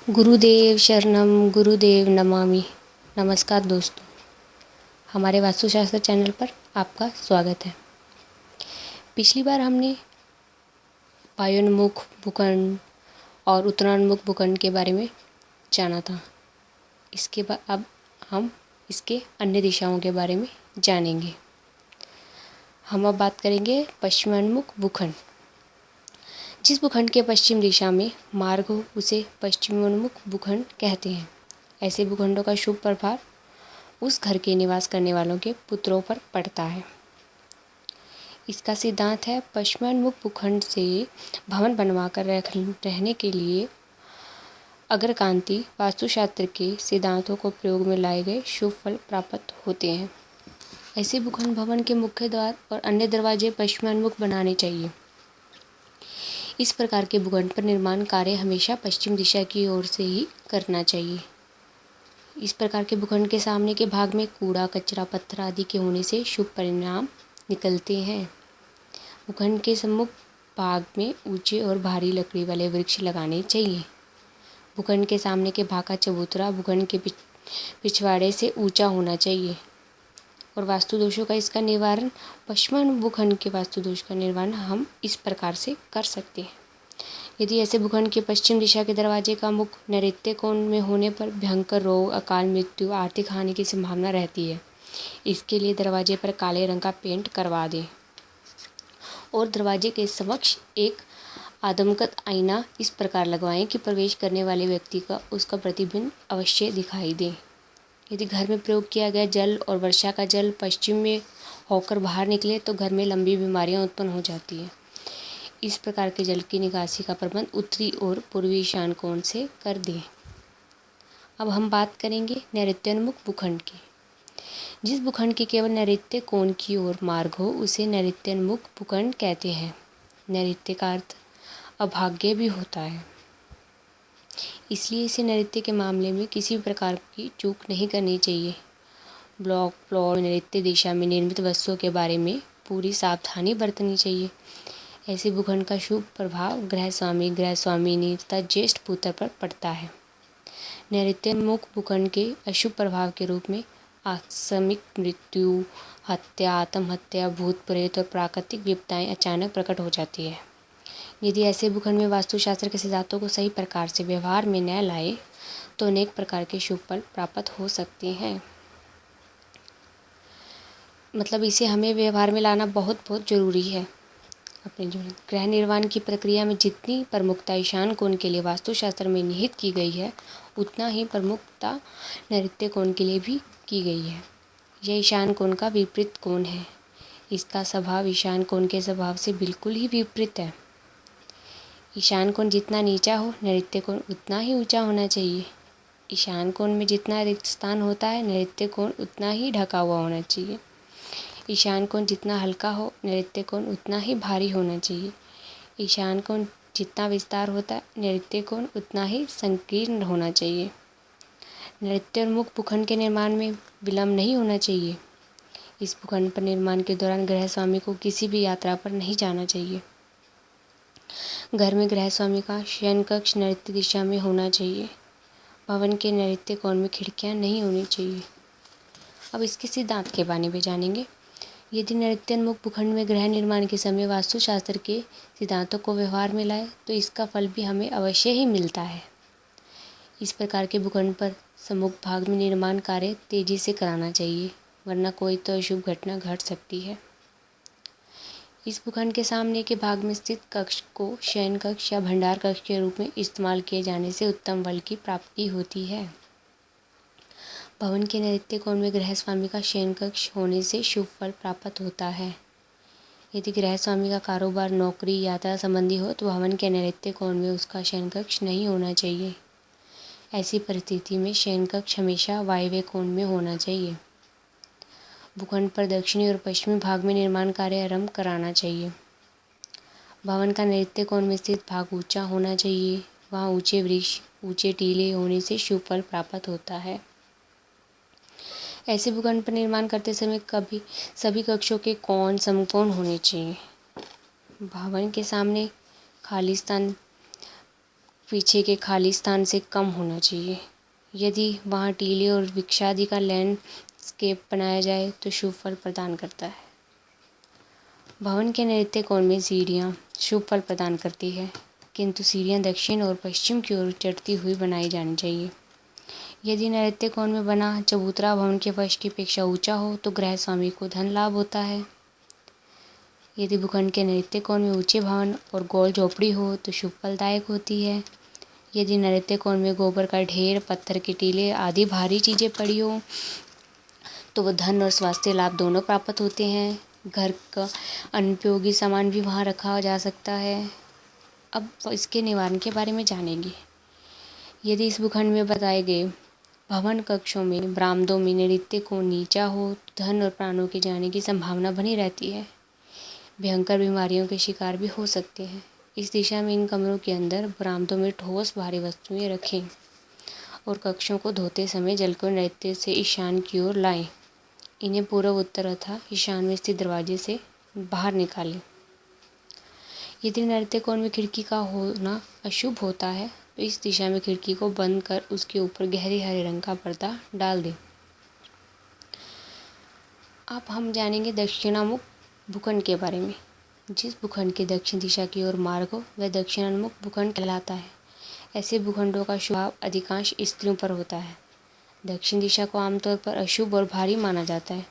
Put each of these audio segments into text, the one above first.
गुरुदेव शरणम गुरुदेव नमामि। नमस्कार दोस्तों, हमारे वास्तुशास्त्र चैनल पर आपका स्वागत है। पिछली बार हमने वायुन्मुख भूखंड और उत्तरान्मुख भूखंड के बारे में जाना था। इसके बाद अब हम इसके अन्य दिशाओं के बारे में जानेंगे। हम अब बात करेंगे पश्चिमोन्मुख भूखंड। जिस भूखंड के पश्चिम दिशा में मार्ग हो उसे पश्चिमोन्मुख भूखंड कहते हैं। ऐसे भूखंडों का शुभ प्रभाव उस घर के निवास करने वालों के पुत्रों पर पड़ता है। इसका सिद्धांत है, पश्चिमोन्मुख भूखंड से भवन बनवाकर रहने के लिए अग्रकांती वास्तुशास्त्र के सिद्धांतों को प्रयोग में लाए गए शुभ फल प्राप्त होते हैं। ऐसे भूखंड भवन के मुख्य द्वार और अन्य दरवाजे पश्चिमोन्मुख बनाने चाहिए। इस प्रकार के भूखंड पर निर्माण कार्य हमेशा पश्चिम दिशा की ओर से ही करना चाहिए। इस प्रकार के भूखंड के सामने के भाग में कूड़ा कचरा पत्थर आदि के होने से शुभ परिणाम निकलते हैं। भूखंड के सम्मुख भाग में ऊंचे और भारी लकड़ी वाले वृक्ष लगाने चाहिए। भूखंड के सामने के भाग का चबूतरा भूखंड के पिछवाड़े से ऊंचा होना चाहिए। और वास्तु दोषों का इसका निवारण, पश्चिम भूखंड के वास्तु दोष का निवारण हम इस प्रकार से कर सकते हैं। यदि ऐसे भूखंड के पश्चिम दिशा के दरवाजे का मुख नैऋत्य कोण में होने पर भयंकर रोग, अकाल मृत्यु, आर्थिक हानि की संभावना रहती है। इसके लिए दरवाजे पर काले रंग का पेंट करवा दें और दरवाजे के समक्ष एक आदमकद आईना इस प्रकार लगवाएं कि प्रवेश करने वाले व्यक्ति का उसका प्रतिबिंब अवश्य दिखाई दे। यदि घर में प्रयोग किया गया जल और वर्षा का जल पश्चिम में होकर बाहर निकले तो घर में लंबी बीमारियां उत्पन्न हो जाती हैं। इस प्रकार के जल की निकासी का प्रबंध उत्तरी और पूर्वी ईशान कोण से कर दें। अब हम बात करेंगे नैऋत्योन्मुख भूखंड की। जिस भूखंड के केवल नैऋत्य कोण की ओर मार्ग हो उसे नैऋत्योन्मुख भूखंड कहते हैं। नैऋत्य का अर्थ अभाग्य भी होता है, इसलिए इसे नैऋत्य के मामले में किसी भी प्रकार की चूक नहीं करनी चाहिए। ब्लॉक प्लॉट नैऋत्य दिशा में निर्मित वस्तुओं के बारे में पूरी सावधानी बरतनी चाहिए। ऐसे भूखंड का शुभ प्रभाव गृह स्वामी, गृह स्वामिनी तथा ज्येष्ठ पुत्र पर पड़ता है। नैऋत्योन्मुख भूखंड के अशुभ प्रभाव के रूप में आकस्मिक मृत्यु, हत्या, आत्महत्या, भूत प्रेत और प्राकृतिक विपदाएं अचानक प्रकट हो जाती है। यदि ऐसे भूखंड में वास्तुशास्त्र के सिद्धांतों को सही प्रकार से व्यवहार में न लाए तो अनेक प्रकार के शुभ फल प्राप्त हो सकते हैं। मतलब इसे हमें व्यवहार में लाना बहुत बहुत जरूरी है अपने जीवन। गृह निर्माण की प्रक्रिया में जितनी प्रमुखता ईशान कोण के लिए वास्तुशास्त्र में निहित की गई है उतना ही प्रमुखता नैऋत्य कोण के लिए भी की गई है। यह ईशान कोण का विपरीत कोण है। इसका स्वभाव ईशान कोण के स्वभाव से बिल्कुल ही विपरीत है। ईशान कोण जितना नीचा हो नैऋत्य कोण उतना ही ऊंचा होना चाहिए। ईशान कोण में जितना रिक्त स्थान होता है नैऋत्य कोण उतना ही ढका हुआ होना चाहिए। ईशान कोण जितना हल्का हो नैऋत्य कोण उतना ही भारी होना चाहिए। ईशान कोण जितना विस्तार होता है नैऋत्य कोण उतना ही संकीर्ण होना चाहिए। नैऋत्योन्मुख भूखंड के निर्माण में विलंब नहीं होना चाहिए। इस भूखंड पर निर्माण के दौरान गृह स्वामी को किसी भी यात्रा पर नहीं जाना चाहिए। घर में गृह स्वामी का शयन कक्ष नैऋत्य दिशा में होना चाहिए। भवन के नैऋत्य कोण में खिड़कियां नहीं होनी चाहिए। अब इसके सिद्धांत के बारे में जानेंगे। यदि नैऋत्योन्मुख भूखंड में गृह निर्माण के समय वास्तुशास्त्र के सिद्धांतों को व्यवहार में लाए तो इसका फल भी हमें अवश्य ही मिलता है। इस प्रकार के भूखंड पर सम्मुख भाग में निर्माण कार्य तेजी से कराना चाहिए, वरना कोई तो अशुभ घटना घट सकती है। इस भूखंड के सामने के भाग में स्थित कक्ष को शयन कक्ष या भंडार कक्ष के रूप में इस्तेमाल किए जाने से उत्तम फल की प्राप्ति होती है। भवन के नैऋत्य कोण में गृह स्वामी का शयन कक्ष होने से शुभ फल प्राप्त होता है। यदि गृह स्वामी का कारोबार, नौकरी, यात्रा संबंधी हो तो भवन के नैऋत्य कोण में उसका शयन कक्ष नहीं होना चाहिए। ऐसी परिस्थिति में शयन कक्ष हमेशा वायव्य कोण में होना चाहिए। भूखंड पर दक्षिणी और पश्चिमी भाग में निर्माण कार्य आरंभ कराना चाहिए। भवन का नैऋत्य कोण में स्थित भाग ऊंचा होना चाहिए। वहाँ ऊंचे वृक्ष, ऊंचे टीले होने से शुभ फल प्राप्त होता है। ऐसे भूखंड पर निर्माण करते समय कभी सभी कक्षों के कोण समकोण होने चाहिए। भवन के सामने खाली स्थान पीछे के खाली स्थान से कम होना चाहिए। यदि वहाँ टीले और वृक्षादि का लैंडस्केप बनाया जाए तो शुभ फल प्रदान करता है। भवन के नैऋत्य कोण में सीढ़ियाँ शुभ फल प्रदान करती है, किंतु सीढ़ियाँ दक्षिण और पश्चिम की ओर चढ़ती हुई बनाई जानी चाहिए। यदि नैऋत्य कोण में बना चबूतरा भवन के फर्श की अपेक्षा ऊंचा हो तो गृह स्वामी को धन लाभ होता है। यदि भूखंड के नैऋत्य कोण में ऊंचे भवन और गोल झोपड़ी हो तो शुभ फलदायक होती है। यदि नैऋत्य कोण में गोबर का ढेर, पत्थर के टीले आदि भारी चीज़ें पड़ी हो तो वह धन और स्वास्थ्य लाभ दोनों प्राप्त होते हैं। घर का अनुपयोगी सामान भी वहाँ रखा जा सकता है। अब इसके निवारण के बारे में जानेंगे। यदि इस भूखंड में बताए गए भवन कक्षों में बरामदों में नैऋत्य कोण नीचा हो तो धन और प्राणों के जाने की संभावना बनी रहती है। भयंकर बीमारियों के शिकार भी हो सकते हैं। इस दिशा में इन कमरों के अंदर बरामदों में ठोस भारी वस्तुएं रखें और कक्षों को धोते समय जल को नैऋत्य से ईशान की ओर लाएं। इन्हें पूर्व, उत्तर तथा ईशान में स्थित दरवाजे से बाहर निकालें। यदि नैऋत्य कोण में खिड़की का होना अशुभ होता है तो इस दिशा में खिड़की को बंद कर उसके ऊपर गहरे हरे रंग का पर्दा डाल दें। अब हम जानेंगे दक्षिणामुख भूखंड के बारे में। जिस भूखंड के दक्षिण दिशा की ओर मार्ग हो वह दक्षिणामुख भूखंड कहलाता है। ऐसे भूखंडों का प्रभाव अधिकांश स्त्रियों पर होता है। दक्षिण दिशा को आमतौर पर अशुभ और भारी माना जाता है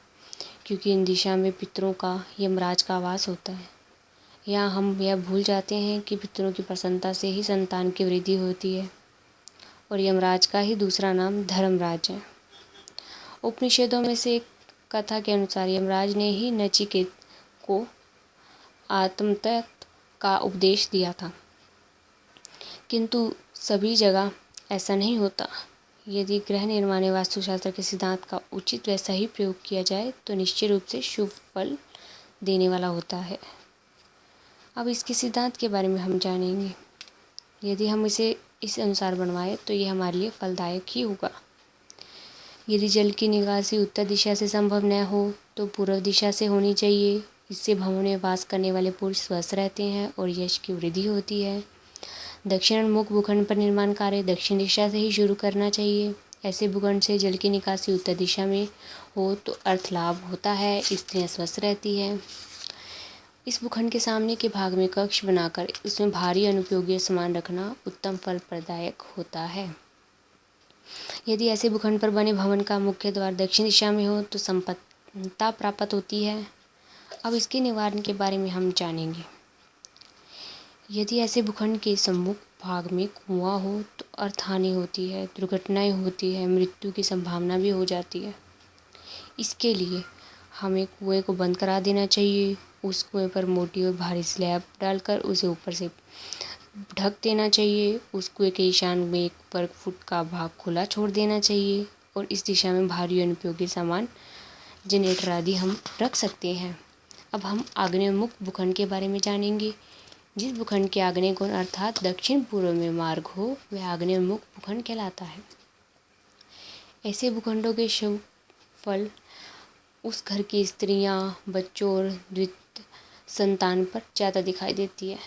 क्योंकि इन दिशा में पितरों का, यमराज का वास होता है। यहाँ हम यह भूल जाते हैं कि पितरों की प्रसन्नता से ही संतान की वृद्धि होती है और यमराज का ही दूसरा नाम धर्मराज है। उपनिषदों में से एक कथा के अनुसार यमराज ने ही नचिकेत को आत्मतत्व का उपदेश दिया था, किंतु सभी जगह ऐसा नहीं होता। यदि गृह निर्माण वास्तुशास्त्र के सिद्धांत का उचित व सही प्रयोग किया जाए तो निश्चित रूप से शुभ फल देने वाला होता है। अब इसके सिद्धांत के बारे में हम जानेंगे। यदि हम इसे इस अनुसार बनवाएं तो ये हमारे लिए फलदायक ही होगा। यदि जल की निकासी उत्तर दिशा से संभव न हो तो पूर्व दिशा से होनी चाहिए। इससे भवनों में वास करने वाले पुरुष स्वस्थ रहते हैं और यश की वृद्धि होती है। दक्षिणामुख भूखंड पर निर्माण कार्य दक्षिण दिशा से ही शुरू करना चाहिए। ऐसे भूखंड से जल की निकासी उत्तर दिशा में हो तो अर्थ लाभ होता है, स्त्रियाँ स्वस्थ रहती हैं। इस भूखंड के सामने के भाग में कक्ष बनाकर इसमें भारी अनुपयोगी सामान रखना उत्तम फल प्रदायक होता है। यदि ऐसे भूखंड पर बने भवन का मुख्य द्वार दक्षिण दिशा में हो तो संपन्नता प्राप्त होती है। अब इसके निवारण के बारे में हम जानेंगे। यदि ऐसे भूखंड के सम्मुख भाग में कुआं हो तो अर्थहानि होती है, दुर्घटनाएं होती है, मृत्यु की संभावना भी हो जाती है। इसके लिए हमें कुएं को बंद करा देना चाहिए। उस कुएं पर मोटी और भारी स्लैब डालकर उसे ऊपर से ढक देना चाहिए। उस कुएं के ईशान में 1 वर्ग फुट का भाग खुला छोड़ देना चाहिए और इस दिशा में भारी अनुपयोगी सामान, जनरेटर आदि हम रख सकते हैं। अब हम आग्नेयमुख भूखंड के बारे में जानेंगे। जिस भूखंड के आग्नेय कोण अर्थात दक्षिण पूर्व में मार्ग हो वह आग्नेयमुख भूखंड कहलाता है। ऐसे भूखंडों के शुभ फल उस घर की स्त्रियां, बच्चों और द्वितीय संतान पर ज़्यादा दिखाई देती है।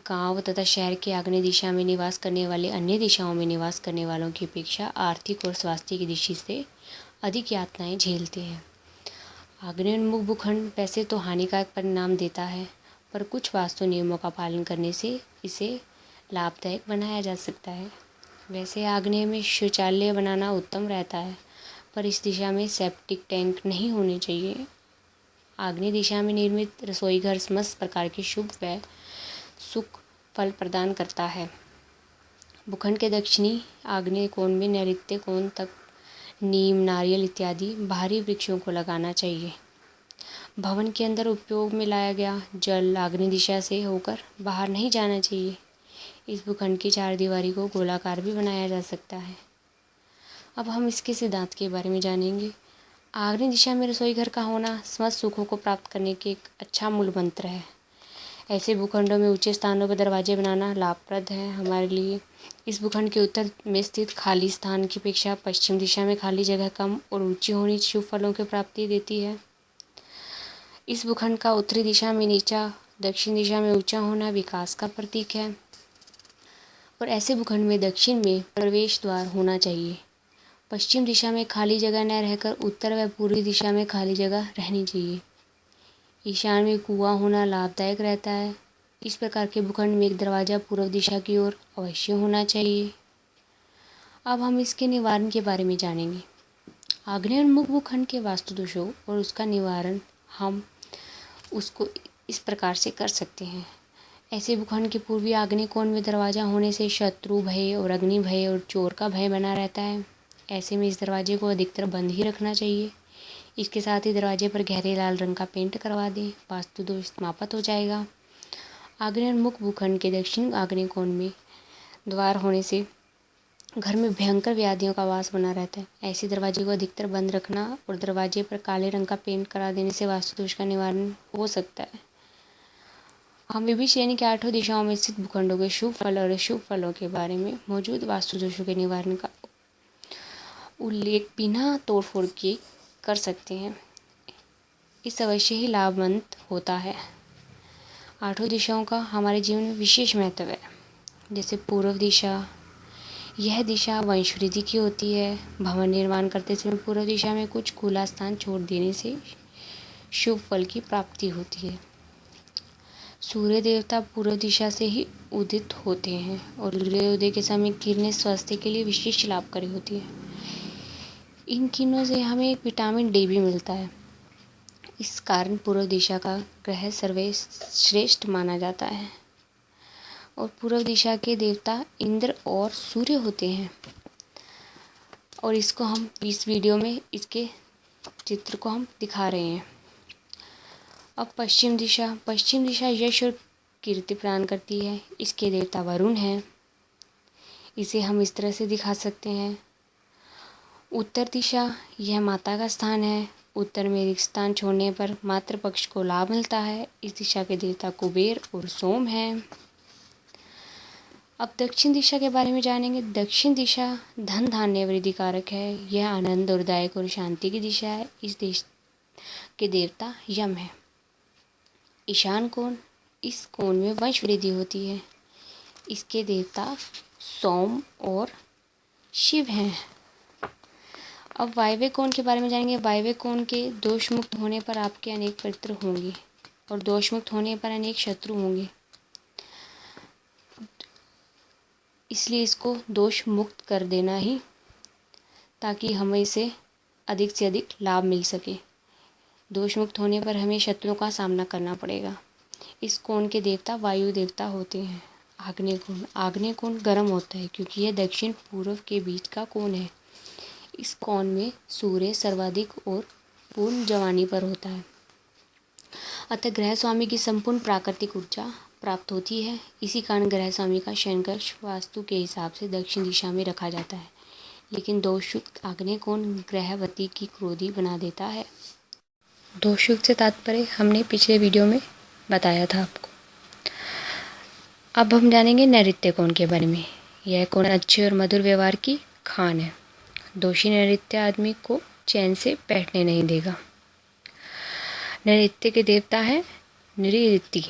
गांव तथा शहर के आग्नेय दिशा में निवास करने वाले अन्य दिशाओं में निवास करने वालों की अपेक्षा आर्थिक और स्वास्थ्य की दृष्टि से अधिक यातनाएं झेलते हैं। आग्नेयोन्मुख भूखंड वैसे तो हानिकारक परिणाम देता है, पर कुछ वास्तु नियमों का पालन करने से इसे लाभदायक बनाया जा सकता है। वैसे आग्नेय में शौचालय बनाना उत्तम रहता है, पर इस दिशा में सेप्टिक टैंक नहीं होने चाहिए। आग्नेय दिशा में निर्मित रसोई घर समस्त प्रकार के शुभ व सुख फल प्रदान करता है। भूखंड के दक्षिणी आग्नेय कोण में नैऋत्य कोण तक नीम, नारियल इत्यादि भारी वृक्षों को लगाना चाहिए। भवन के अंदर उपयोग में लाया गया जल आग्नेय दिशा से होकर बाहर नहीं जाना चाहिए। इस भूखंड की चारदीवारी को गोलाकार भी बनाया जा सकता है। अब हम इसके सिद्धांत के बारे में जानेंगे। आग्नेय दिशा में रसोई घर का होना समस्त सुखों को प्राप्त करने के एक अच्छा मूल मंत्र है। ऐसे भूखंडों में ऊंचे स्थानों पर दरवाजे बनाना लाभप्रद है हमारे लिए। इस भूखंड के उत्तर में स्थित खाली स्थान की अपेक्षा पश्चिम दिशा में खाली जगह कम और ऊंची होनी शुभ फलों की प्राप्ति देती है। इस भूखंड का उत्तरी दिशा में नीचा, दक्षिण दिशा में ऊंचा होना विकास का प्रतीक है। और ऐसे भूखंड में दक्षिण में प्रवेश द्वार होना चाहिए। पश्चिम दिशा में खाली जगह न रहकर उत्तर व पूर्वी दिशा में खाली जगह रहनी चाहिए। ईशान में कुआं होना लाभदायक रहता है। इस प्रकार के भूखंड में एक दरवाज़ा पूर्व दिशा की ओर अवश्य होना चाहिए। अब हम इसके निवारण के बारे में जानेंगे। आग्नेय उन्मुख भूखंड के वास्तु दोषों और उसका निवारण हम उसको इस प्रकार से कर सकते हैं। ऐसे भूखंड के पूर्वी आग्नेय कोण में दरवाज़ा होने से शत्रु भय और अग्नि भय और चोर का भय बना रहता है। ऐसे में इस दरवाजे को अधिकतर बंद ही रखना चाहिए। इसके साथ ही दरवाजे पर गहरे लाल रंग का पेंट करवा दें, वास्तु दोष समाप्त हो जाएगा। आग्नेय उन्मुख भूखंड के दक्षिण आग्नेय कोण में द्वार होने से घर में भयंकर व्याधियों का वास बना रहता है। ऐसे दरवाजे को अधिकतर बंद रखना और दरवाजे पर काले रंग का पेंट करा देने से वास्तु दोष का निवारण हो सकता है। हम विभिन्न श्रेणी के 8 दिशाओं में स्थित भूखंडों के शुभ फल और अशुभ फलों के बारे में मौजूद वास्तु दोषों के निवारण का उल्लेख बिना तोड़फोड़ के कर सकते हैं। इस अवश्य ही लाभवंत होता है। 8 दिशाओं का हमारे जीवन में विशेष महत्व है। जैसे पूर्व दिशा, यह दिशा वंश वृद्धि की होती है। भवन निर्माण करते समय पूर्व दिशा में कुछ खुला स्थान छोड़ देने से शुभ फल की प्राप्ति होती है। सूर्य देवता पूर्व दिशा से ही उदित होते हैं और सूर्योदय के समय किरणें स्वास्थ्य के लिए विशेष लाभकारी होती है। इन किरणों से हमें एक विटामिन डी भी मिलता है। इस कारण पूर्व दिशा का ग्रह सर्वश्रेष्ठ माना जाता है और पूर्व दिशा के देवता इंद्र और सूर्य होते हैं। और इसको हम इस वीडियो में इसके चित्र को हम दिखा रहे हैं। अब पश्चिम दिशा यश और कीर्ति प्रदान करती है। इसके देवता वरुण हैं। इसे हम इस तरह से दिखा सकते हैं। उत्तर दिशा, यह माता का स्थान है। उत्तर में रिक्त स्थान छोड़ने पर मातृ पक्ष को लाभ मिलता है। इस दिशा के देवता कुबेर और सोम हैं। अब दक्षिण दिशा के बारे में जानेंगे। दक्षिण दिशा धन धान्य वृद्धि कारक है। यह आनंद और दायक और शांति की दिशा है। इस देश के देवता यम है। ईशान कोण, इस कोण में वंश वृद्धि होती है। इसके देवता सोम और शिव हैं। अब वायव्य कोण के बारे में जानेंगे। वायव्य कोण के दोष मुक्त होने पर आपके अनेक मित्र होंगे और दोष मुक्त होने पर अनेक शत्रु होंगे। इसलिए इसको दोष मुक्त कर देना ही, ताकि हमें इसे अधिक से अधिक लाभ मिल सके। दोष मुक्त होने पर हमें शत्रुओं का सामना करना पड़ेगा। इस कोण के देवता वायु देवता होते हैं। आग्नेय कोण गर्म होता है क्योंकि यह दक्षिण पूर्व के बीच का कोण है। इस कोण में सूर्य सर्वाधिक और पूर्ण जवानी पर होता है। अतः ग्रह स्वामी की संपूर्ण प्राकृतिक ऊर्जा प्राप्त होती है। इसी कारण ग्रह स्वामी का शयन कक्ष वास्तु के हिसाब से दक्षिण दिशा में रखा जाता है। लेकिन दोषयुक्त आग्नेय कोण ग्रहवती की क्रोधी बना देता है। दोषयुक्त से तात्पर्य हमने पिछले वीडियो में बताया था आपको। अब हम जानेंगे नैऋत्य कोण के बारे में। यह कोण अच्छे और मधुर व्यवहार की खान है। दोषी नैऋत्य आदमी को चैन से बैठने नहीं देगा। नैऋत्य के देवता है नृऋति।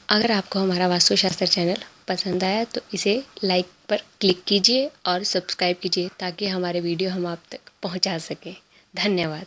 अगर आपको हमारा वास्तुशास्त्र चैनल पसंद आया तो इसे लाइक पर क्लिक कीजिए और सब्सक्राइब कीजिए ताकि हमारे वीडियो हम आप तक पहुंचा सकें। धन्यवाद।